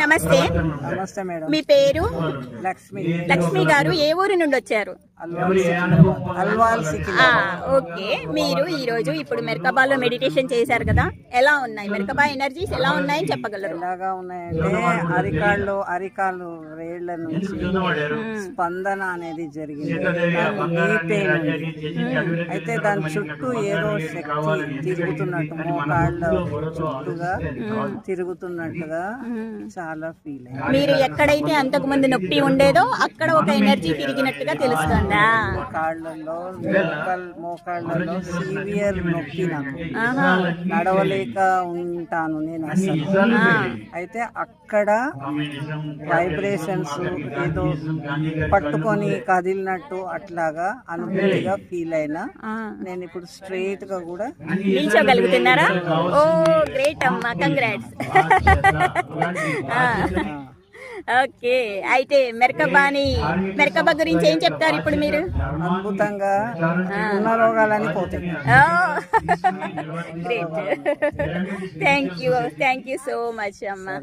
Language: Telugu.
నమస్తే. నమస్తే మేడం. మీ పేరు? లక్ష్మి. లక్ష్మి గారు ఏ ఊరు నుండి వచ్చారు? అల్వాల్ ఓకే. మీరు ఈ రోజు ఇప్పుడు మెర్కబాలో మెడిటేషన్ చేశారు కదా, ఎలా ఉన్నాయి మెర్కబా ఎనర్జీస్ ఎలా ఉన్నాయని చెప్పగలరు? ఎలాగా ఉన్నాయంటే అరికాలు రేళ్ల నుంచి స్పందన అనేది జరిగింది. అయితే దాని చుట్టూ ఏదో శక్తి తిరుగుతున్నట్టు, మోకాళ్ళ చుట్టూగా తిరుగుతున్నట్టుగా చాలా ఫీల్ అయ్యింది. మీరు ఎక్కడైతే అంతకు ముందు నొప్పి ఉండేదో అక్కడ ఒక ఎనర్జీ తిరిగినట్టుగా తెలుస్తుందా? మోకాళ్ళలో సివియర్ నొప్పి, నాకు నడవలేక ఉంటాను నేను అసలు. అయితే అక్కడ వైబ్రేషన్స్ ఏదో పట్టుకొని కదిలినట్టు అట్లాగా అనుభూతిగా ఫీల్ అయినా. నేను ఇప్పుడు స్ట్రైట్ గా కూడా నిల్చోగలుగుతున్నారా? ఓ గ్రేట్ అమ్మా, కంగ్రాట్స్. ఓకే. అయితే మెర్కబా గురించి ఏం చెప్తారు ఇప్పుడు మీరు? అద్భుతంగా ఉన్న రోగాలని పోతాయి. Great. Thank you so much అమ్మా.